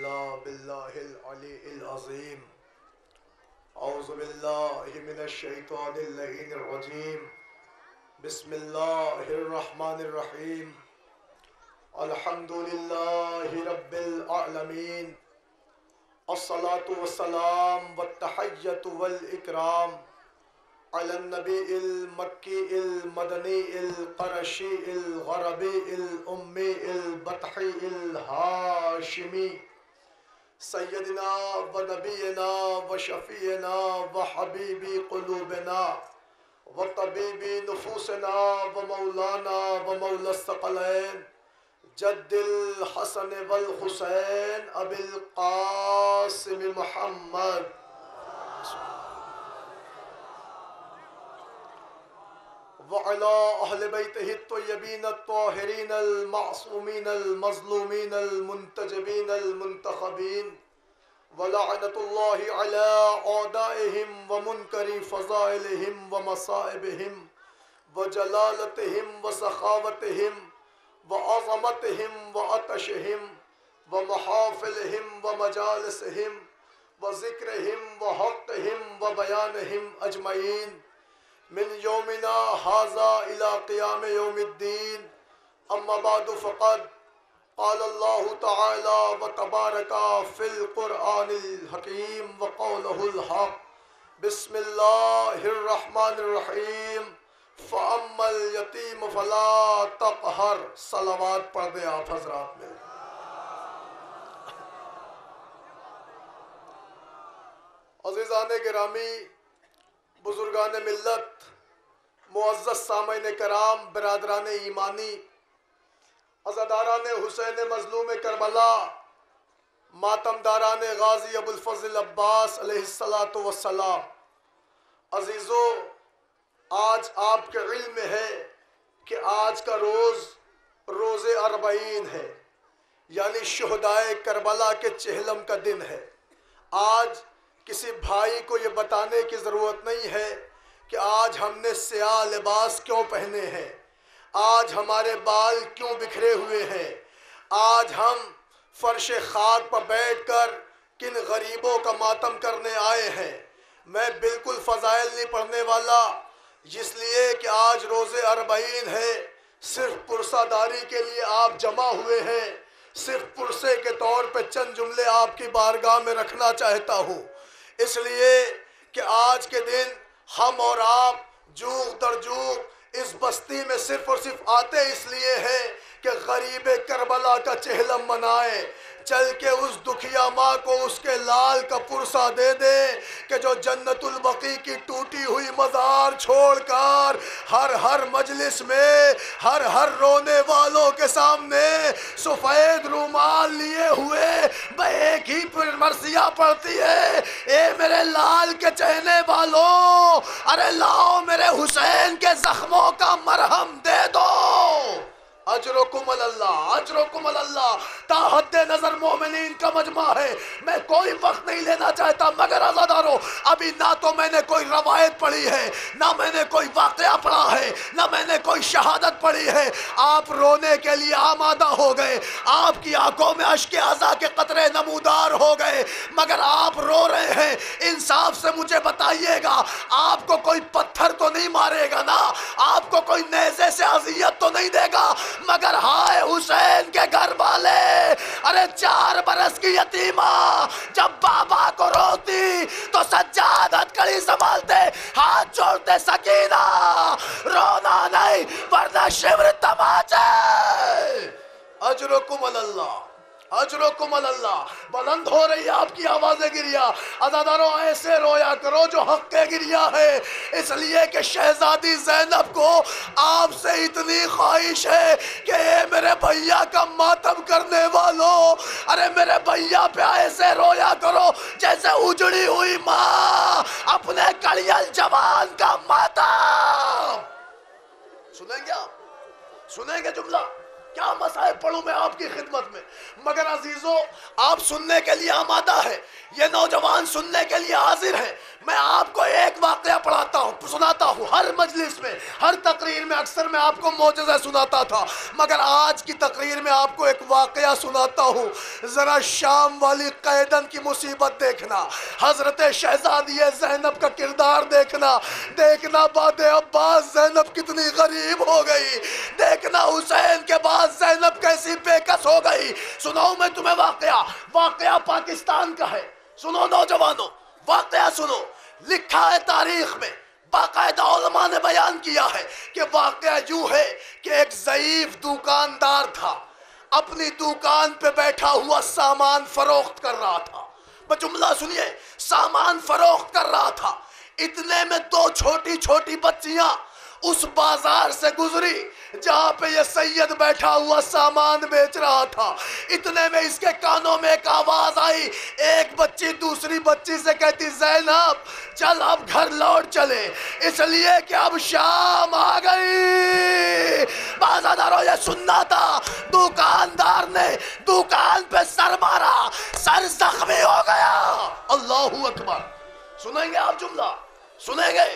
باللہ باللہ العلی العظیم اعوذ باللہ من الشیطان اللعین الرجیم بسم اللہ الرحمن الرحیم الحمدللہ رب العالمین الصلاة والسلام والتحیۃ والاکرام علی النبی المکی المدنی القرشی الغربی الامی البطحی الہاشمی سیدنا و نبینا و شفیعنا و حبیبی قلوبنا و طبیبی نفوسنا و مولانا و مولا الثقلین جد الحسن والحسین ابی القاسم محمد وعلى أهل بيته الطيبين الطاهرين المعصومين المظلومين المنتجبين المنتخبين ولعنة الله على أعدائهم ومنكر فضائلهم ومصائبهم وجلالتهم وسخاوتهم وعظمتهم وعطشهم ومحافلهم ومجالسهم وذكرهم وحقهم وبيانهم أجمعين من يومنا هذا إلى قيام يوم الدين أما بعد فقد قال الله تعالى وتبارك في القرآن الحكيم وقوله الحق بسم الله الرحمن الرحيم فأما اليتيم فلا تقهر صلوات پڑھ دیں آپ حضرات میں عزیزان گرامی بزرگان ملت معزز سامعین کرام برادران ایمانی عزاداران حسین مظلوم کربلا ماتمداران غازی ابو الفضل عباس علیہ السلام عزیزو آج آپ کے علم میں ہے کہ آج کا روز اربعین ہے یعنی شہدائے کربلا کے چہلم کا دن ہے آج کسی بھائی کو یہ بتانے کی ضرورت نہیں ہے کہ آج ہم نے سیاہ لباس کیوں پہنے ہیں آج ہمارے بال کیوں بکھرے ہوئے ہیں آج ہم فرش خاک پر بیٹھ کر کن غریبوں کا ماتم کرنے آئے ہیں میں بالکل فضائل نہیں پڑھنے والا اس لیے کہ آج روز اربعین ہے صرف پرسہ داری کے لیے آپ جمع ہوئے ہیں صرف پرسے کے طور پہ چند جملے آپ کی بارگاہ میں رکھنا چاہتا ہوں اس لیے کہ آج کے دن ہم اور آپ جوغ در جوغ اس بستی میں صرف اور صرف آتے اس لیے ہیں کہ غریب کربلا کا چہلم منائے چل کے اس دکھیا ماں کو اس کے لال کا پرسہ دے دے کہ جو جنت البقیع کی ٹوٹی ہوئی مزار چھوڑ کر ہر مجلس میں ہر رونے والوں کے سامنے سفید رومال لیے ہوئے ایک ہی مرثیہ پڑھتی ہے اے میرے لال کے چہنے والوں ارے لاؤ میرے حسین کے زخموں کا مرہم دے دو اجرکم اللہ تا حد نظر مومنین کا مجمع ہے میں کوئی وقت نہیں لینا چاہتا مگر عزادارو ابھی نہ تو میں نے کوئی روایت پڑھی ہے نہ میں نے کوئی واقعہ پڑھا ہے نہ میں نے کوئی شہادت پڑھی ہے آپ رونے کے لیے آمادہ ہو گئے آپ کی آنکھوں میں اشک عزا کے قطرے نمودار ہو گئے مگر آپ رو رہے ہیں انصاف سے مجھے بتائیے گا آپ کو کوئی پتھر تو نہیں مارے گا نا آپ کو کوئی نیزے سے اذیت تو نہیں دے گا مگر ہائے حسین کے گھر والے ارے 4 برس کی یتیمہ جب بابا کو روتی تو سجاد ہتھکڑی سنبھالتے ہاتھ جوڑتے سکینہ رونا نہیں ورنہ شور تماچے اجرکم اللہ بلند ہو رہی آپ کی آوازیں گریا عزاداروں ایسے رویا کرو جو حق کے گریا ہے اس لیے کہ شہزادی زینب کو آپ سے اتنی خواہش ہے کہ اے میرے بھیا کا ماتم کرنے والوں ارے میرے بھیا پہ ایسے رویا کرو جیسے اجڑی ہوئی ماں اپنے کڑیل جوان کا ماتم سنیں گے جملہ کیا مسائل پڑھوں میں آپ کی خدمت میں، مگر عزیزو آپ سننے کے لیے آمادہ ہے، یہ نوجوان سننے کے لیے حاضر ہے۔ میں آپ کو ایک واقعہ پڑھاتا ہوں، سناتا ہوں، ہر مجلس میں، ہر تقریر میں اکثر میں آپ کو معجزہ سناتا تھا، مگر آج کی تقریر میں آپ کو ایک واقعہ سناتا ہوں۔ ذرا شام والی قیدن کی مصیبت دیکھنا، حضرت شہزادی زینب کا کردار دیکھنا، دیکھنا بعد عباس زینب کتنی غریب ہو گئی، دیکھنا حسین کے بعد زینب کیسی بے کس ہو گئی۔ سناؤں میں تمہیں واقعہ پاکستان کا ہے، سنو نوجوانوں، واقعہ سنو، لکھا ہے تاریخ میں، باقاعدہ علماء نے بیان کیا ہے کہ واقعہ یوں ہے کہ ایک ضعیف دکاندار تھا، اپنی دکان پہ بیٹھا ہوا سامان فروخت کر رہا تھا۔ میں جملہ سنیے، سامان فروخت کر رہا تھا، اتنے میں دو چھوٹی چھوٹی بچیاں اس بازار سے گزری جہاں پہ یہ سید بیٹھا ہوا سامان بیچ رہا تھا۔ اتنے میں اس کے کانوں میں ایک آواز آئی، ایک بچی دوسری بچی سے کہتی زینب چل اب گھر لوٹ چلے، اس لیے کہ اب شام آ گئی۔ بازاداروں یہ سننا تھا، دکاندار نے دکان پہ سر مارا، سر زخمی ہو گیا۔ اللہ اکبر، سنیں گے آپ جملہ، سنیں گے؟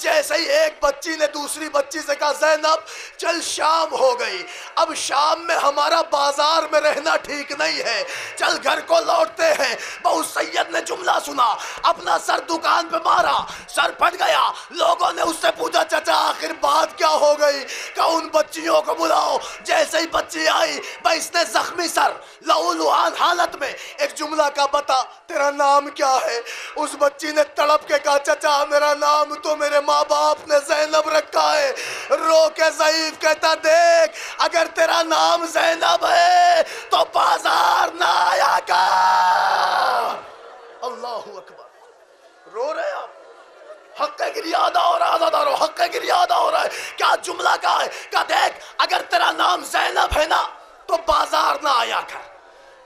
جیسے ہی ایک بچی نے دوسری بچی سے کہا زینب چل شام ہو گئی، اب شام میں ہمارا بازار میں رہنا ٹھیک نہیں ہے، چل گھر کو لوٹتے ہیں۔ بہو سید نے جملہ سنا، اپنا سر دکان پہ مارا، سر پھٹ گیا۔ لوگوں نے اس سے پوچھا چچا آخر بات کیا ہو گئی؟ کہا ان بچیوں کو بلاؤ۔ جیسے ہی بچی آئی، بھائی اس نے زخمی سر لہو لہان حالت میں ایک جملہ کا بتا تیرا نام کیا ہے؟ اس بچی نے تڑپ کے کہا چچا میرا نام تو میرے ماں باپ نے زینب رکھا ہے۔ رو کے ضعیف کہتا دیکھ اگر تیرا نام زینب ہے تو بازار نہ آیا کر۔ اللہ اکبر، رو رہے آپ، حق گریادہ ہو رہا ہے، عزادارو حق گریادہ ہو رہا ہے۔ کیا جملہ کہا ہے؟ کہا دیکھ اگر تیرا نام زینب ہے نا تو بازار نہ آیا کر،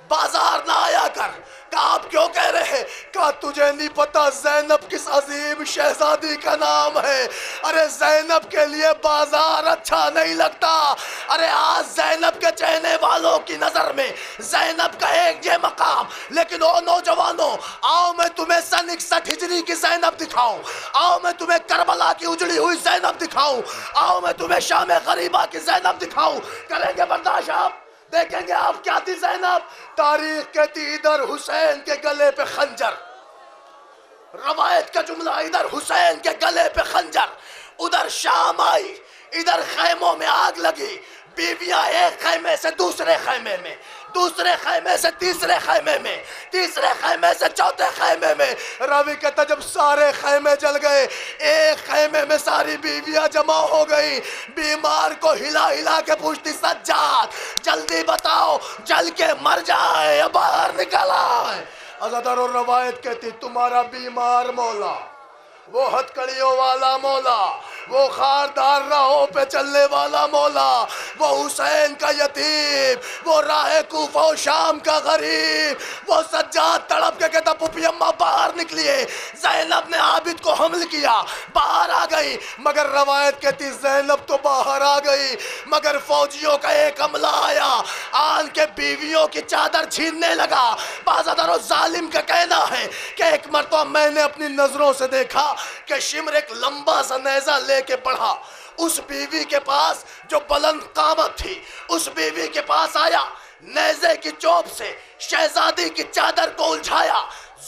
بازار نہ آیا کر۔ کہا آپ کیوں کہہ رہے ہیں؟ کہا تجھے نہیں پتا زینب کس عظیم شہزادی کا نام ہے؟ ارے زینب کے لیے بازار اچھا نہیں لگتا۔ ارے آج زینب کے چہنے والوں کی نظر میں زینب کا ایک یہ مقام، لیکن او نوجوانوں آؤ میں تمہیں سن 61 ہجری کی زینب دکھاؤں، آؤ میں تمہیں کربلا کی اجڑی ہوئی زینب دکھاؤں، آؤ میں تمہیں شام غریبہ کی زینب دکھاؤں۔ کریں گے برداشت آپ؟ دیکھیں گے آپ کیا تھی زینب؟ تاریخ کہتی ادھر حسین کے گلے پہ خنجر، روایت کا جملہ ادھر حسین کے گلے پہ خنجر، ادھر شام آئی، ادھر خیموں میں آگ لگی، بیویاں ایک خیمے سے دوسرے خیمے میں، دوسرے خیمے سے تیسرے خیمے میں، تیسرے خیمے سے چوتھے خیمے میں۔ راوی کہتا جب سارے خیمے جل گئے ایک خیمے میں ساری بیویاں جمع ہو گئی، بیمار کو ہلا ہلا کے پوچھتی سجاد جلدی بتاؤ جل کے مر جائے یا باہر نکل آئے۔ عزادار اور روایت کہتی تمہارا بیمار مولا، وہ ہتکڑیوں والا مولا، وہ خاردار راہوں پہ چلنے والا مولا، وہ حسین کا یتیم، وہ راہ کوفہ و شام کا غریب، وہ سجاد تڑپ کے کہتا پھپھی اماں باہر نکلیے۔ زینب نے عابد کو حمل کیا، باہر آ گئی، مگر روایت کہتی زینب تو باہر آ گئی مگر فوجیوں کا ایک عملہ آیا، آن کے بیویوں کی چادر چھیننے لگا۔ بازادار و ظالم کا کہنا ہے کہ ایک مرتبہ میں نے اپنی نظروں سے دیکھا کہ شمر ایک لمبا سا نیزہ لے کے بڑھا، اس بیوی کے پاس جو بلند قامت تھی، اس بیوی کے پاس آیا، نیزے کی چوب سے شہزادی کی چادر کو الجھایا،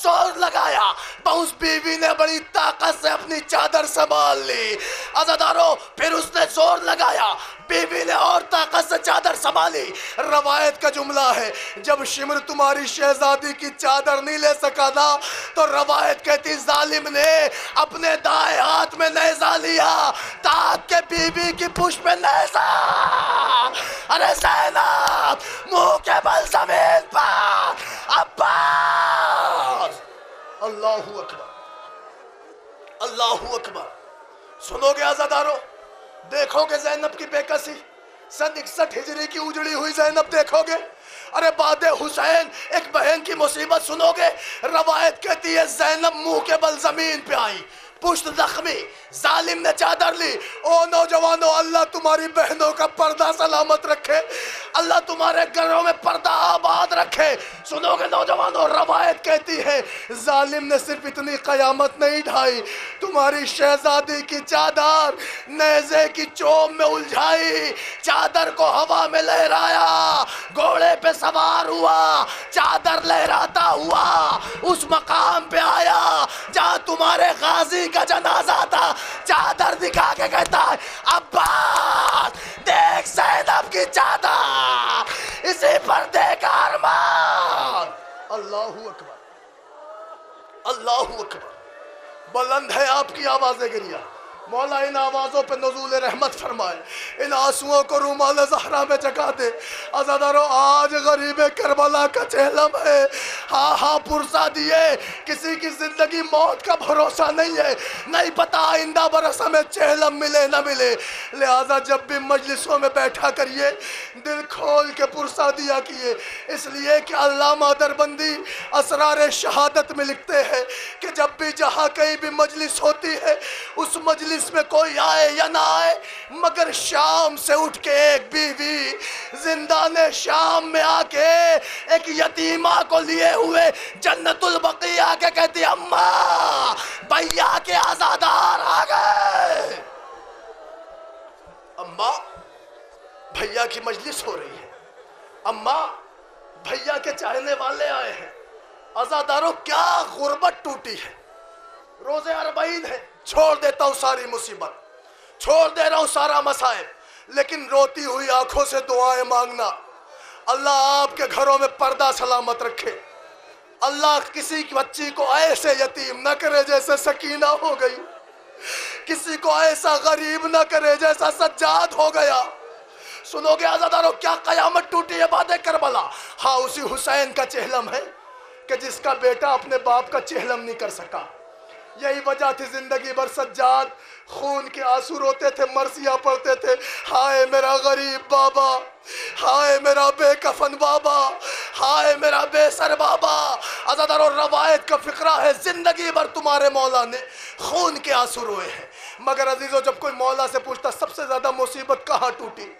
زور لگایا، اس بیوی نے بڑی طاقت سے اپنی چادر سنبھال لی۔ عزادارو پھر اس نے زور لگایا، بیوی نے اور طاقت سے چادر سنبھالی۔ روایت کا جملہ ہے جب شمر تمہاری شہزادی کی چادر نہیں لے سکا نا تو روایت کہتی ظالم نے اپنے دائیں ہاتھ میں نیزہ لیا تاکہ بیوی کی پشت پہ نیزہ، ارے زینب منہ کے بل زمین پر، عباس۔ اللہ اکبر، اللہ اکبر۔ سنو گے عزادارو، دیکھو گے زینب کی بے کسی، سن 61 ہجری کی اجڑی ہوئی زینب دیکھو گے۔ ارے بعد حسین ایک بہن کی مصیبت سنو گے، روایت کہتی ہے زینب منہ کے بل زمین پہ آئی، پشت زخمی، ظالم نے چادر لی۔ او نوجوانوں، اللہ تمہاری بہنوں کا پردہ سلامت رکھے، اللہ تمہارے گھروں میں پردہ آباد رکھے۔ سنو گے نوجوانوں، روایت کہتی ہے ظالم نے صرف اتنی قیامت نہیں ڈھائی، تمہاری شہزادی کی چادر نیزے کی چوب میں الجھائی، چادر کو ہوا میں لہرایا، گھوڑے پہ سوار ہوا، چادر لہراتا ہوا اس مقام پہ آیا جہاں تمہارے غازی کا جنازہ تھا، چادر دکھا کے کہتا ہے عباس دیکھ زینب کی چادر، اسی پر دیکھ ارمان۔ اللہ اکبر، اللہ اکبر، بلند ہے آپ کی آواز گریہ۔ مولا ان آوازوں پہ نزول رحمت فرمائے، ان آنسوؤں کو رومال زہرا میں جگا دے۔ عزادارو، آج غریب کربلا کا چہلم ہے، ہاں ہاں پرسا دیے، کسی کی زندگی موت کا بھروسہ نہیں ہے، نہیں پتا آئندہ برس ہمیں چہلم ملے نہ ملے، لہٰذا جب بھی مجلسوں میں بیٹھا کریے دل کھول کے پرسا دیا کیے، اس لیے کہ علامہ دربندی اسرار شہادت میں لکھتے ہیں کہ جب بھی جہاں کہیں بھی مجلس ہوتی ہے، اس مجلس میں کوئی آئے یا نہ آئے، مگر شام سے اٹھ کے ایک بیوی زندان شام میں آ کے ایک یتیمہ کو لیے ہوئے جنت البقیع آ کے کہتی اماں بھیا کے عزادار آ گئے۔ اماں بھیا کی مجلس ہو رہی ہے، اماں بھیا کے چاہنے والے آئے ہیں۔ عزاداروں، کیا غربت ٹوٹی ہے، روزے 40 ہے، چھوڑ دیتا ہوں ساری مصیبت، چھوڑ دے رہا ہوں سارا مصائب، لیکن روتی ہوئی آنکھوں سے دعائیں مانگنا، اللہ آپ کے گھروں میں پردہ سلامت رکھے، اللہ کسی کی بچی کو ایسے یتیم نہ کرے جیسے سکینہ ہو گئی، کسی کو ایسا غریب نہ کرے جیسا سجاد ہو گیا۔ سنو گے عزاداروں، کیا قیامت ٹوٹی ہے باد کربلا؟ ہاں، اسی حسین کا چہلم ہے کہ جس کا بیٹا اپنے باپ کا چہلم نہیں کر سکا۔ یہی وجہ تھی زندگی بھر سجاد خون کے آنسو روتے تھے، مرثیہ پڑھتے تھے، ہائے میرا غریب بابا، ہائے میرا بے کفن بابا، ہائے میرا بے سر بابا۔ عزادارو، روایت کا فقرہ ہے زندگی بھر تمہارے مولا نے خون کے آنسو روئے ہیں، مگر عزیزو جب کوئی مولا سے پوچھتا سب سے زیادہ مصیبت کہاں ٹوٹی،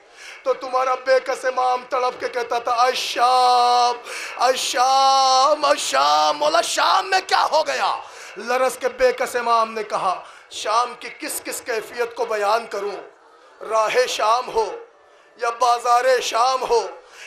تو تمہارا بے کس امام تڑپ کے کہتا تھا الشام الشام الشام۔ مولا شام میں کیا ہو گیا؟ لرز کے بے کس امام نے کہا شام کی کس کس کیفیت کو بیان کروں، راہ شام ہو یا بازار شام ہو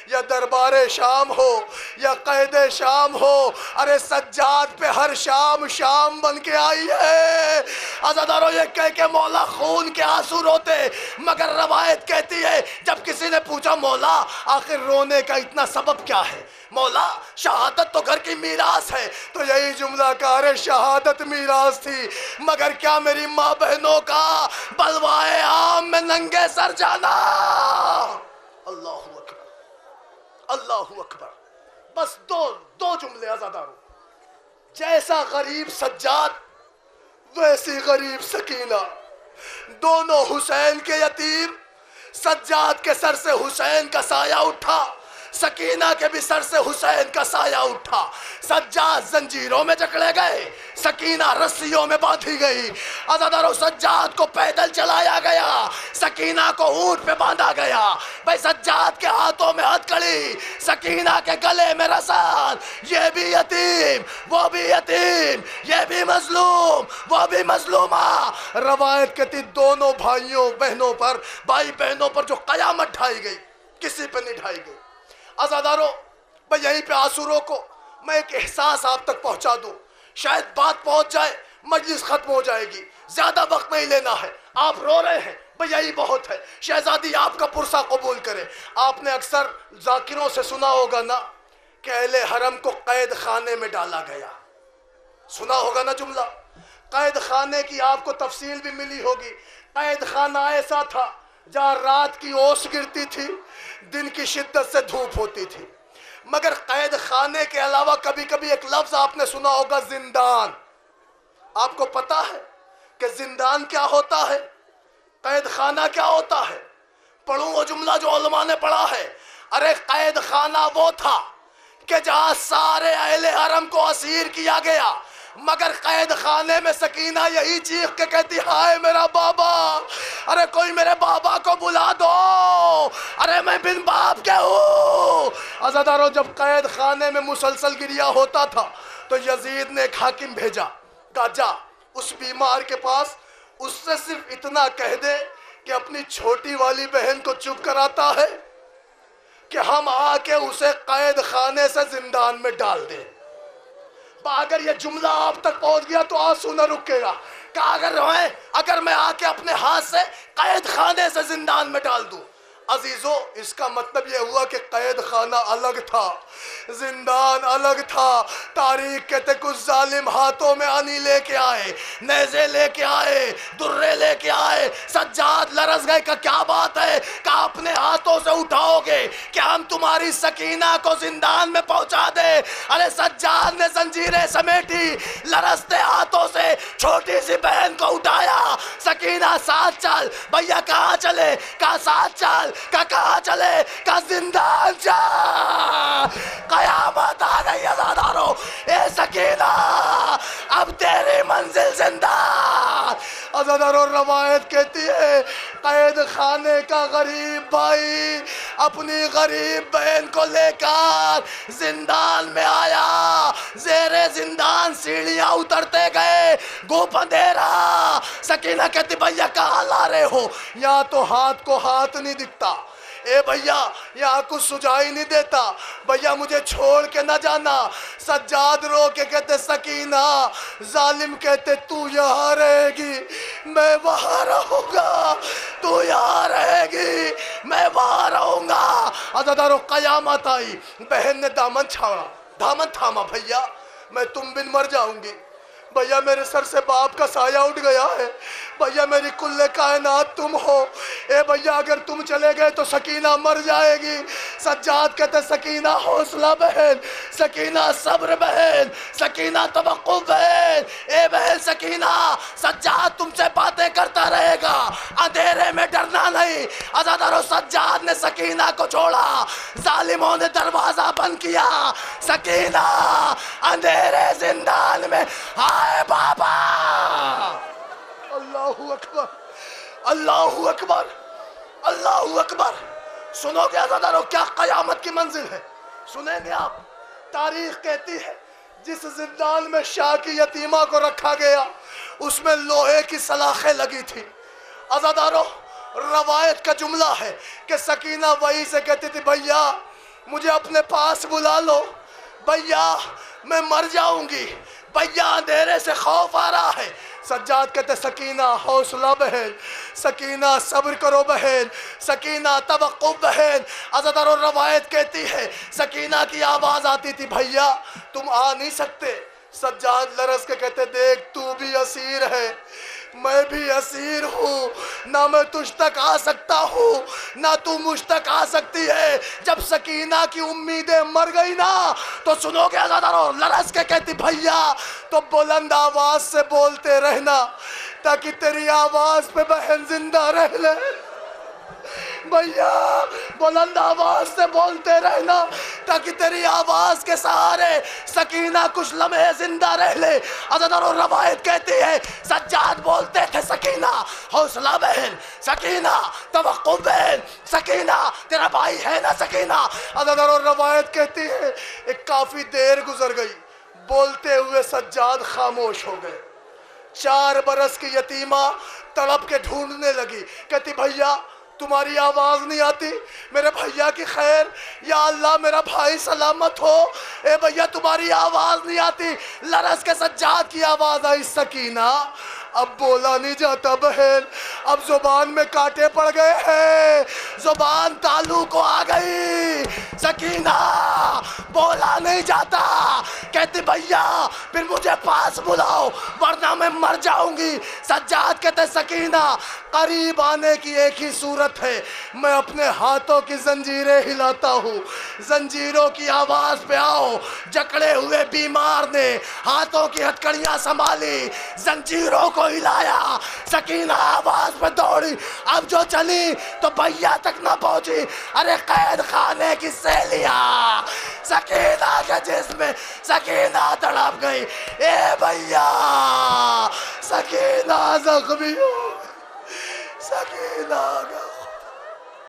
یا دربار شام ہو یا قید شام ہو، ارے سجاد پہ ہر شام شام بن کے آئی ہے۔ عزادارو، یہ کہہ کے مولا خون کے آنسو روتے، مگر روایت کہتی ہے جب کسی نے پوچھا مولا آخر رونے کا اتنا سبب کیا ہے، مولا شہادت تو گھر کی میراث ہے، تو یہی جملہ کہا رہے شہادت میراث تھی، مگر کیا میری ماں بہنوں کا بلوائے عام میں ننگے سر جانا۔ اللہ اکبر، اللہ اکبر۔ بس دو جملے عزادارو، جیسا غریب سجاد ویسی غریب سکینہ، دونوں حسین کے یتیم، سجاد کے سر سے حسین کا سایہ اٹھا، سکینہ کے بھی سر سے حسین کا سایہ اٹھا۔ سجاد زنجیروں میں جکڑے گئے، سکینہ رسیوں میں باندھی گئی۔ عزادارو، سجاد کو پیدل چلایا گیا، سکینہ کو اونٹ پہ باندھا گیا۔ بھائی سجاد کے ہاتھوں میں ہتھکڑی، سکینہ کے گلے میں رسان، یہ بھی یتیم وہ بھی یتیم، یہ بھی مظلوم وہ بھی مظلومہ۔ روایت کہتی دونوں بھائیوں بہنوں پر، بھائی بہنوں پر جو قیامت ڈھائی گئی کسی پہ نہیں ڈھائی گئی۔ عزادارو، میں یہیں پہ آنسو روکو، میں ایک احساس آپ تک پہنچا دوں، شاید بات پہنچ جائے، مجلس ختم ہو جائے گی، زیادہ وقت نہیں لینا ہے۔ آپ رو رہے ہیں، بھئی یہی بہت ہے، شہزادی آپ کا پرسہ قبول کرے۔ آپ نے اکثر ذاکروں سے سنا ہوگا نا کہ اہل حرم کو قید خانے میں ڈالا گیا، سنا ہوگا نا جملہ۔ قید خانے کی آپ کو تفصیل بھی ملی ہوگی۔ قید خانہ ایسا تھا جہاں رات کی اوس گرتی تھی، دن کی شدت سے دھوپ ہوتی تھی، مگر قید خانے کے علاوہ کبھی کبھی ایک لفظ آپ نے سنا ہوگا زندان۔ آپ کو پتا ہے کہ زندان کیا ہوتا ہے، قید خانہ کیا ہوتا ہے؟ پڑھوں وہ جملہ جو علماء نے پڑھا ہے، ارے قید خانہ وہ تھا کہ جہاں سارے اہل حرم کو اسیر کیا گیا، مگر قید خانے میں سکینہ یہی چیخ کے کہتی ہائے میرا بابا، ارے کوئی میرے بابا کو بلا دو، ارے میں بن باپ کے ہوں۔ عزادارو جب قید خانے میں مسلسل گریہ ہوتا تھا تو یزید نے ایک حاکم بھیجا، کہا جا اس بیمار کے پاس، اس سے صرف اتنا کہہ دے کہ اپنی چھوٹی والی بہن کو چپ کراتا ہے کہ ہم آ کے اسے قید خانے سے زندان میں ڈال دیں۔ اگر یہ جملہ آپ تک پہنچ گیا تو آنسو نہ رکے گا کہ اگر میں آ کے اپنے ہاتھ سے قید خانے سے زندان میں ڈال دوں۔ عزیزو اس کا مطلب یہ ہوا کہ قید خانہ الگ تھا، زندان الگ تھا۔ تاریخ کہتے کچھ ظالم ہاتھوں میں انی لے کے آئے، نیزے لے کے آئے، درے لے کے آئے، سجاد لرز گئے کہ کیا بات ہے، کہ اپنے ہاتھوں سے اٹھاؤ گے کہ ہم تمہاری سکینہ کو زندان میں پہنچا دے۔ ارے سجاد نے زنجیریں سمیٹی، لرزتے ہاتھوں سے چھوٹی سی بہن کو اٹھایا، سکینہ ساتھ چل، بھیا کہاں چلے، کہا ساتھ چل، کہاں چلے، کہا زندان جا، قیامت آ گئی عزادارو، اے سکینہ اب تیری منزل زندان۔ عزادارو روایت کہتی ہے قید خانے کا غریب بھائی اپنی غریب بہن کو لے کر زندان میں آیا، زیر زندان سیڑھیاں اترتے گئے، گھوپ اندھیرا۔ سکینہ کہتی بھیا کہاں لا رہے ہو، یا تو ہاتھ کو ہاتھ نہیں دکھتا، اے بھیا یہاں کچھ سجائی نہیں دیتا، بھیا مجھے چھوڑ کے نہ جانا۔ سجاد رو کے کہتے سکینہ، ظالم کہتے تو یہاں رہے گی میں وہاں رہوں گا، تو یہاں رہے گی میں وہاں رہوں گا۔ عزادارو قیامت آئی، بہن نے دامن چھاڑا، دامن تھاما، بھیا میں تم بن مر جاؤں گی، بھیا میرے سر سے باپ کا سایہ اٹھ گیا ہے، بھیا میری کل کائنات تم ہو، اے بھیا اگر تم چلے گئے تو سکینہ مر جائے گی۔ سجاد کہتے سکینہ حوصلہ بہن، سکینہ صبر بہن، سکینہ توقع بہن، اے بہن سکینہ سجاد تم سے باتیں کرتا رہے گا، اندھیرے میں ڈرنا نہیں۔ عزادارو سجاد نے سکینہ کو چھوڑا، ظالموں نے دروازہ بند کیا، سکینہ اندھیرے زندان میں ہائے بابا۔ اللہ اکبر، اللہ اکبر، اللہ اکبر۔ سنو گے عزادارو کیا قیامت کی منزل ہے، سنیں گے آپ۔ تاریخ کہتی ہے جس زندان میں شاہ کی یتیمہ کو رکھا گیا اس میں لوہے کی سلاخیں لگی تھی۔ عزادارو روایت کا جملہ ہے کہ سکینہ وہی سے کہتی تھی بھیا مجھے اپنے پاس بلا لو، بھیا میں مر جاؤں گی، بھیا اندھیرے سے خوف آ رہا ہے۔ سجاد کہتے سکینہ حوصلہ بہن، سکینہ صبر کرو بہن، سکینہ توقع بہن۔ عزادارو روایت کہتی ہے سکینہ کی آواز آتی تھی بھیا تم آ نہیں سکتے۔ سجاد لرز کے کہتے دیکھ تو بھی اسیر ہے، میں بھی اسیر ہوں، نہ میں تجھ تک آ سکتا ہوں نہ تو مجھ تک آ سکتی ہے۔ جب سکینہ کی امیدیں مر گئی نا تو سنو گے عزادارو لرز کے کہتی بھیا تو بلند آواز سے بولتے رہنا تاکہ تیری آواز پہ بہن زندہ رہ لے، بھیا بلند آواز سے بولتے رہنا تاکہ تیری آواز کے سہارے سکینہ کچھ لمحے زندہ رہ لے۔ عزادارو روایت کہتی ہے سجاد بولتے تھے سکینہ حوصلہ بہن، سکینہ توقع بہن، سکینہ تیرا بھائی ہے نا سکینہ۔ عزادارو روایت کہتی ہے ایک کافی دیر گزر گئی، بولتے ہوئے سجاد خاموش ہو گئے۔ 4 برس کی یتیمہ تڑپ کے ڈھونڈنے لگی، کہتی بھیا تمہاری آواز نہیں آتی، میرے بھیا کی خیر، یا اللہ میرا بھائی سلامت ہو، اے بھیا تمہاری آواز نہیں آتی۔ لرز کے سجاد کی آواز آئی سکینہ اب بولا نہیں جاتا بہن، اب زبان میں کانٹے پڑ گئے ہیں، زبان تالو کو آ گئی، سکینہ بولا نہیں جاتا۔ کہتی بھیا پھر مجھے پاس بلاؤ ورنہ میں مر جاؤں گی۔ سجاد کہتے سکینہ قریب آنے کی ایک ہی صورت ہے، میں اپنے ہاتھوں کی زنجیریں ہلاتا ہوں، زنجیروں کی آواز پہ آؤ۔ جکڑے ہوئے بیمار نے ہاتھوں کی ہتکڑیاں سنبھالی، زنجیروں کو ہلایا، سکینہ آواز پہ دوڑی، اب جو چلی تو بھیا تک نہ پہنچی۔ ارے قید خانے کی سیلیاں سکینہ کے جسم میں سکینہ تڑپ گئی، اے بھیا سکینہ زخمی ہو، سکینہ